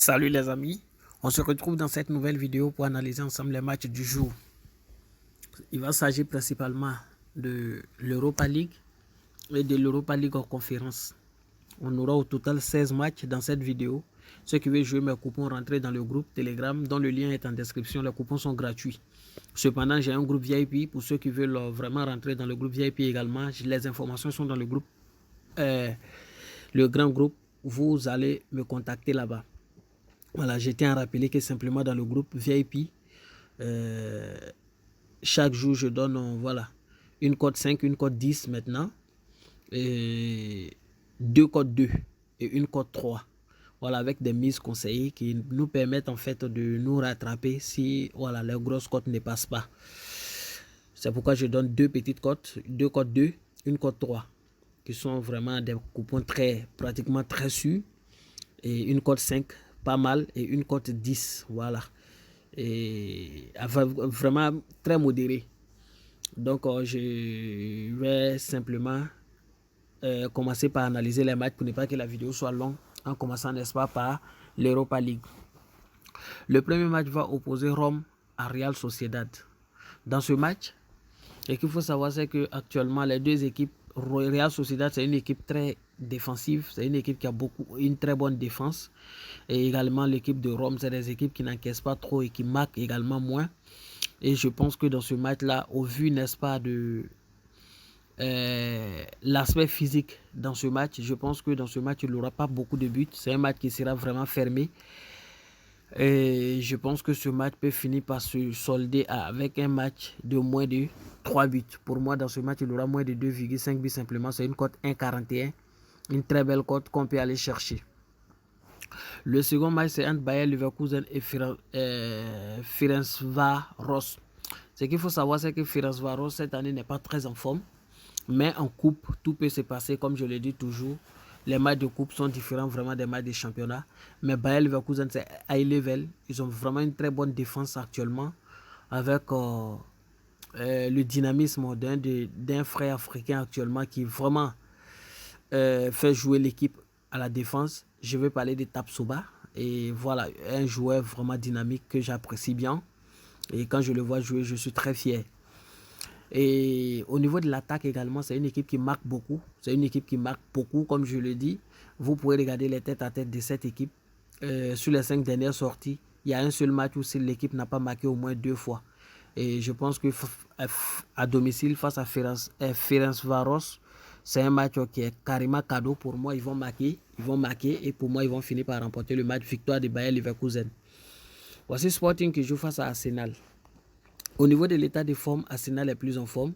Salut les amis, on se retrouve dans cette nouvelle vidéo pour analyser ensemble les matchs du jour. Il va s'agir principalement de l'Europa League et de l'Europa League en conférence. On aura au total 16 matchs dans cette vidéo. Ceux qui veulent jouer mes coupons, rentrez dans le groupe Telegram dont le lien est en description. Les coupons sont gratuits. Cependant, j'ai un groupe VIP pour ceux qui veulent vraiment rentrer dans le groupe VIP également. Les informations sont dans le groupe, le grand groupe. Vous allez me contacter là-bas. Voilà, je tiens à rappeler que simplement dans le groupe VIP, chaque jour je donne voilà, une cote 5, une cote 10 maintenant, et deux cotes 2 et une cote 3. Voilà, avec des mises conseillées qui nous permettent en fait de nous rattraper si voilà, les grosses cotes ne passent pas. C'est pourquoi je donne deux petites cotes, deux cotes 2, une cote 3, qui sont vraiment des coupons pratiquement très sûrs, et une cote 5 pas mal et une cote 10, voilà, et vraiment très modéré. Donc je vais simplement commencer par analyser les matchs pour ne pas que la vidéo soit longue, en commençant, n'est-ce pas, par l'Europa League. Le premier match va opposer Rome à Real Sociedad. Dans ce match, ce qu'il faut savoir, c'est que actuellement les deux équipes, Real Sociedad, c'est une équipe très défensive, c'est une équipe qui a une très bonne défense, et également l'équipe de Rome, c'est des équipes qui n'encaissent pas trop et qui marquent également moins. Et je pense que dans ce match-là, au vu, n'est-ce pas, de l'aspect physique dans ce match, je pense que dans ce match, il n'aura pas beaucoup de buts. C'est un match qui sera vraiment fermé. Et je pense que ce match peut finir par se solder avec un match de moins de 3 buts. Pour moi, dans ce match, il aura moins de 2,5 buts simplement. C'est une cote 1,41. Une très belle cote qu'on peut aller chercher. Le second match, c'est entre Bayer Leverkusen et Ferencváros. Ce qu'il faut savoir, c'est que Ferencváros, cette année, n'est pas très en forme. Mais en coupe, tout peut se passer, comme je le dis toujours. Les matchs de coupe sont différents vraiment des matchs de championnat. Mais Bayer Leverkusen, c'est high level. Ils ont vraiment une très bonne défense actuellement, avec le dynamisme d'un frère africain actuellement qui vraiment fait jouer l'équipe à la défense. Je vais parler de Tapsoba. Et voilà, un joueur vraiment dynamique que j'apprécie bien. Et quand je le vois jouer, je suis très fier. Et au niveau de l'attaque également, c'est une équipe qui marque beaucoup. C'est une équipe qui marque beaucoup, comme je le dis. Vous pouvez regarder les têtes à tête de cette équipe. Sur les 5 dernières sorties, il y a un seul match où l'équipe n'a pas marqué au moins 2 fois. Et je pense que à domicile, face à Ferencváros, c'est un match qui est carrément cadeau. Pour moi, ils vont marquer. Et pour moi, ils vont finir par remporter le match. Victoire de Bayer Leverkusen. Voici Sporting qui joue face à Arsenal. Au niveau de l'état de forme, Arsenal est plus en forme.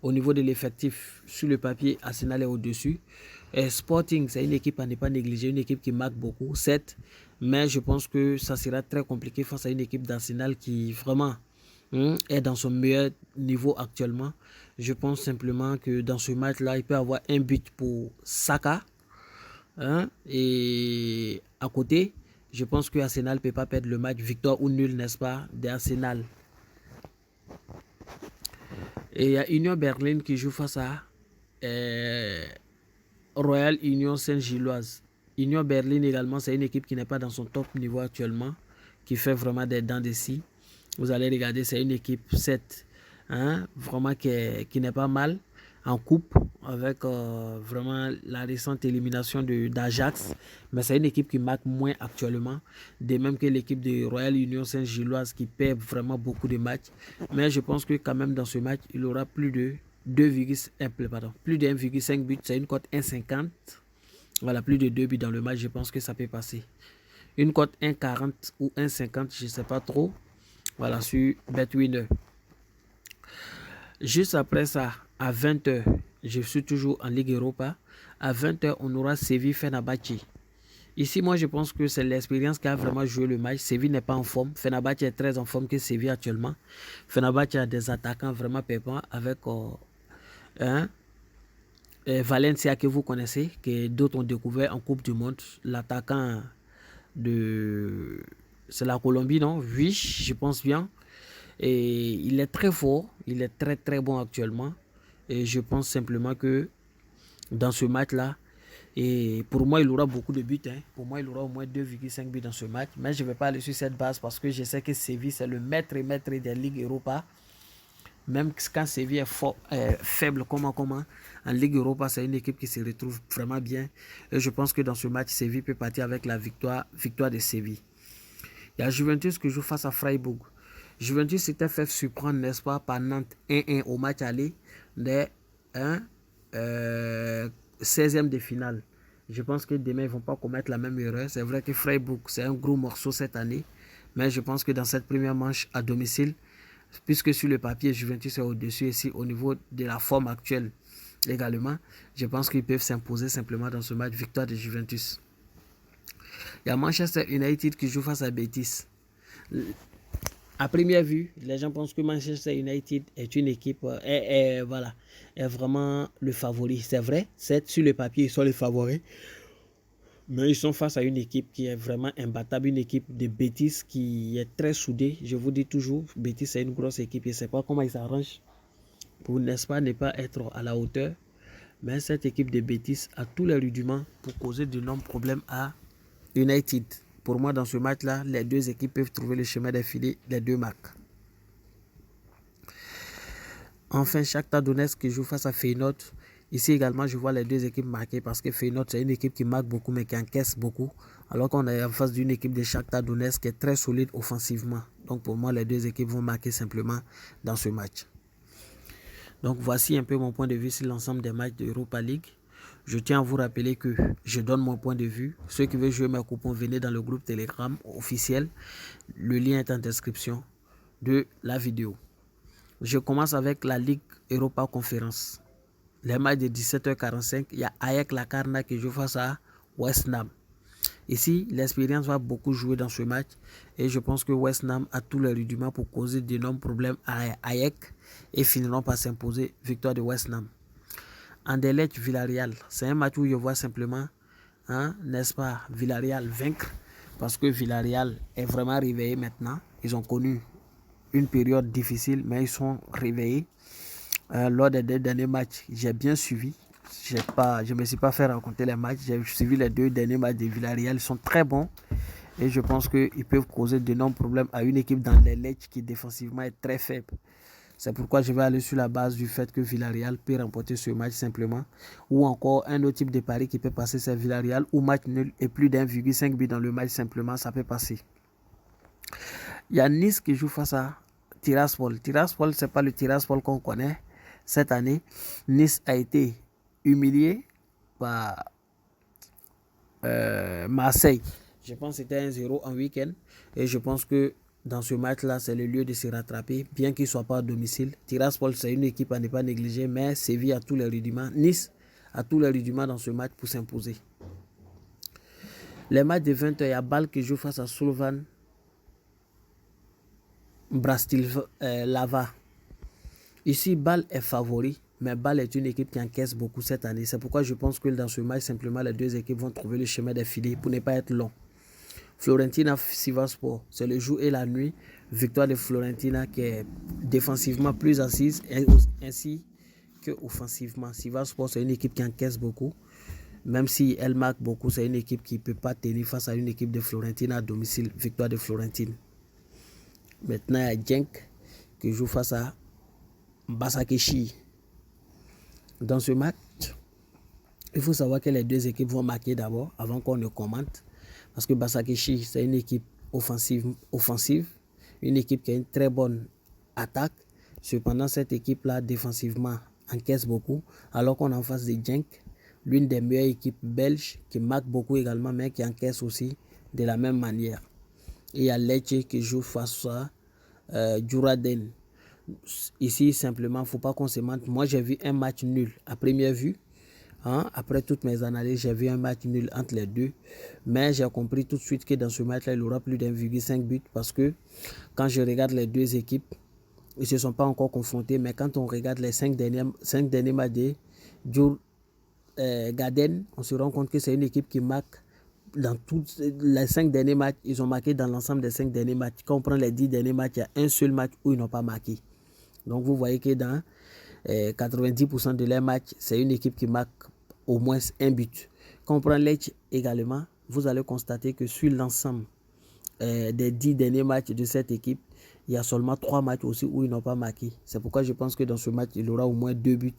Au niveau de l'effectif, sur le papier, Arsenal est au-dessus. Sporting, c'est une équipe à ne pas négliger, une équipe qui marque beaucoup, 7. Mais je pense que ça sera très compliqué face à une équipe d'Arsenal qui vraiment est dans son meilleur niveau actuellement. Je pense simplement que dans ce match-là, il peut y avoir un but pour Saka. Et à côté, je pense que Arsenal ne peut pas perdre le match. Victoire ou nul, n'est-ce pas, d'Arsenal. Et il y a Union Berlin qui joue face à Royal Union Saint-Gilloise. Union Berlin également, c'est une équipe qui n'est pas dans son top niveau actuellement, qui fait vraiment des dents de scie. Vous allez regarder, c'est une équipe 7, vraiment qui n'est pas mal en coupe, avec vraiment la récente élimination d'Ajax. Mais c'est une équipe qui marque moins actuellement, de même que l'équipe de Royal Union Saint-Gilloise qui perd vraiment beaucoup de matchs. Mais je pense que quand même dans ce match, il aura plus de 1,5 buts. C'est une cote 1,50. Voilà, plus de 2 buts dans le match, je pense que ça peut passer. Une cote 1,40 ou 1,50, je ne sais pas trop. Voilà, sur BetWinner. Juste après ça, à 20h, je suis toujours en Ligue Europa. À 20h, on aura Séville-Fenerbahçe. Ici, moi, je pense que c'est l'expérience qui a vraiment joué le match. Séville n'est pas en forme. Fenerbahçe est très en forme que Séville actuellement. Fenerbahçe a des attaquants vraiment pépins avec Valencia que vous connaissez, que d'autres ont découvert en Coupe du Monde. L'attaquant de... C'est la Colombie, non? Oui, je pense bien. Et il est très fort. Il est très très bon actuellement. Et je pense simplement que dans ce match-là, Et pour moi, il aura beaucoup de buts. Hein. Pour moi, il aura au moins 2,5 buts dans ce match. Mais je ne vais pas aller sur cette base parce que je sais que Séville, c'est le maître des Ligues Europa. Même quand Séville est faible, comment, en Ligue Europa, c'est une équipe qui se retrouve vraiment bien. Et je pense que dans ce match, Séville peut partir avec la victoire de Séville. Il y a Juventus qui joue face à Freiburg. Juventus s'était fait surprendre, n'est-ce pas, par Nantes 1-1 au match aller des 16e de finale. Je pense que demain, ils ne vont pas commettre la même erreur. C'est vrai que Freiburg, c'est un gros morceau cette année. Mais je pense que dans cette première manche à domicile, puisque sur le papier, Juventus est au-dessus ici au niveau de la forme actuelle également, je pense qu'ils peuvent s'imposer simplement dans ce match, victoire de Juventus. Il y a Manchester United qui joue face à Betis. À première vue, les gens pensent que Manchester United est une équipe, est vraiment le favori. C'est vrai, sur le papier, ils sont les favoris. Mais ils sont face à une équipe qui est vraiment imbattable, une équipe de Betis qui est très soudée. Je vous dis toujours, Betis c'est une grosse équipe. Je ne sais pas comment ils s'arrangent pour, n'est-ce pas, ne pas être à la hauteur. Mais cette équipe de Betis a tous les rudiments pour causer d'énormes problèmes à United. Pour moi, dans ce match-là, les deux équipes peuvent trouver le chemin d'effiler les deux marques. Enfin, Shakhtar Donetsk qui joue face à Feyenoord. Ici également, je vois les deux équipes marquées parce que Feyenoord, c'est une équipe qui marque beaucoup mais qui encaisse beaucoup. Alors qu'on est en face d'une équipe de Shakhtar Donetsk qui est très solide offensivement. Donc pour moi, les deux équipes vont marquer simplement dans ce match. Donc voici un peu mon point de vue sur l'ensemble des matchs de Europa League. Je tiens à vous rappeler que je donne mon point de vue. Ceux qui veulent jouer mes coupons, venez dans le groupe Telegram officiel. Le lien est en description de la vidéo. Je commence avec la Ligue Europa Conférence. Les matchs de 17h45, il y a Ajax Larnaca qui joue face à West Ham. Ici, l'expérience va beaucoup jouer dans ce match et je pense que West Ham a tous les rudiments pour causer d'énormes problèmes à Ajax et finiront par s'imposer, victoire de West Ham. Anderlecht Villarreal, c'est un match où je vois simplement, n'est-ce pas, Villarreal vaincre parce que Villarreal est vraiment réveillé maintenant. Ils ont connu une période difficile, mais ils sont réveillés. Lors des deux derniers matchs, j'ai bien suivi. Je ne me suis pas fait raconter les matchs. J'ai suivi les deux derniers matchs de Villarreal. Ils sont très bons. Et je pense qu'ils peuvent causer d'énormes problèmes à une équipe dans les Lech qui défensivement est très faible. C'est pourquoi je vais aller sur la base du fait que Villarreal peut remporter ce match simplement. Ou encore un autre type de pari qui peut passer, c'est Villarreal ou match nul et plus d'1,5 but dans le match simplement, ça peut passer. Il y a Nice qui joue face à Tiraspol. Tiraspol, ce n'est pas le Tiraspol qu'on connaît. Cette année, Nice a été humilié par Marseille. Je pense que c'était 1-0 en week-end. Et je pense que dans ce match-là, c'est le lieu de se rattraper, bien qu'il ne soit pas à domicile. Tiraspol, c'est une équipe à ne pas négliger, mais Séville a tous les rudiments. Nice a tous les rudiments dans ce match pour s'imposer. Les matchs de 20h, il y a Bâle qui joue face à Slovan Bratislava. Ici, Bâle est favori, mais Bâle est une équipe qui encaisse beaucoup cette année. C'est pourquoi je pense que dans ce match, simplement, les deux équipes vont trouver le chemin des filets pour ne pas être long. Fiorentina Sivasspor, c'est le jour et la nuit. Victoire de Fiorentina qui est défensivement plus assise ainsi que offensivement. Sivasspor, c'est une équipe qui encaisse beaucoup. Même si elle marque beaucoup, c'est une équipe qui ne peut pas tenir face à une équipe de Fiorentina à domicile. Victoire de Florentine. Maintenant, il y a Genk qui joue face à Basaksehir. Dans ce match, il faut savoir que les deux équipes vont marquer d'abord avant qu'on ne commente. Parce que Basaksehir, c'est une équipe offensive, une équipe qui a une très bonne attaque. Cependant, cette équipe-là, défensivement, encaisse beaucoup. Alors qu'on est en face de Genk, l'une des meilleures équipes belges qui marque beaucoup également, mais qui encaisse aussi de la même manière. Et il y a Lecce qui joue face à Djurgården. Ici, simplement, il ne faut pas qu'on se mente. Moi, j'ai vu un match nul à première vue. Après toutes mes analyses, j'ai vu un match nul entre les deux. Mais j'ai compris tout de suite que dans ce match-là, il aura plus d'1,5 but parce que quand je regarde les deux équipes, ils ne se sont pas encore confrontés. Mais quand on regarde les 5 derniers matchs de Djurgården, on se rend compte que c'est une équipe qui marque dans tous les 5 derniers matchs. Ils ont marqué dans l'ensemble des 5 derniers matchs. Quand on prend les 10 derniers matchs, il y a un seul match où ils n'ont pas marqué. Donc vous voyez que dans 90% de leurs matchs, c'est une équipe qui marque au moins un but. Quand on prend Lecce également, vous allez constater que sur l'ensemble des 10 derniers matchs de cette équipe, il y a seulement 3 matchs aussi où ils n'ont pas marqué. C'est pourquoi je pense que dans ce match, il aura au moins 2 buts.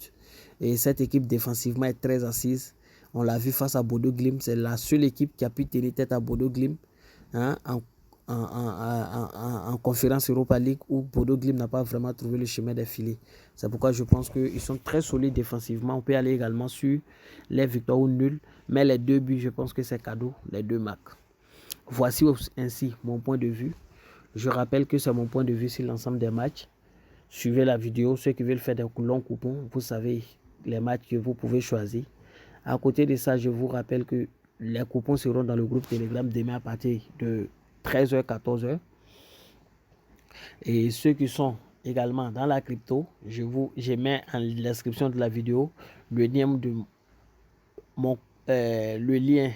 Et cette équipe défensivement est très assise. On l'a vu face à Bodo Glimt. C'est la seule équipe qui a pu tenir tête à Bodo Glimt, hein, en conférence Europa League, où Bodo Glimt n'a pas vraiment trouvé le chemin des filets. C'est pourquoi je pense qu'ils sont très solides défensivement. On peut aller également sur les victoires ou nuls. Mais les 2 buts, je pense que c'est cadeau, les 2 marques. Voici ainsi mon point de vue. Je rappelle que c'est mon point de vue sur l'ensemble des matchs. Suivez la vidéo. Ceux qui veulent faire des longs coupons, vous savez les matchs que vous pouvez choisir. À côté de ça, je vous rappelle que les coupons seront dans le groupe Telegram demain à partir de 13h, 14h. Et ceux qui sont également dans la crypto, je mets en description de la vidéo le lien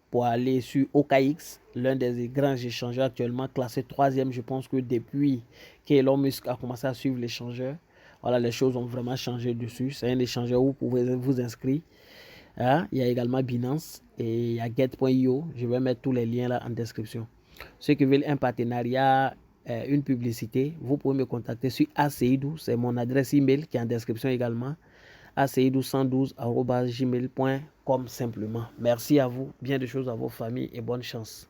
pour aller sur OKX, l'un des grands échangeurs actuellement classé 3e. Je pense que depuis qu'Elon Musk a commencé à suivre l'échangeur, voilà, les choses ont vraiment changé dessus. C'est un échangeur où vous pouvez vous inscrire. Hein? Il y a également Binance et il y a Get.io. Je vais mettre tous les liens là en description. Ceux qui veulent un partenariat, une publicité, vous pouvez me contacter sur Aceidou. C'est mon adresse email qui est en description également. aceidou112@gmail.com simplement. Merci à vous, bien de choses à vos familles et bonne chance.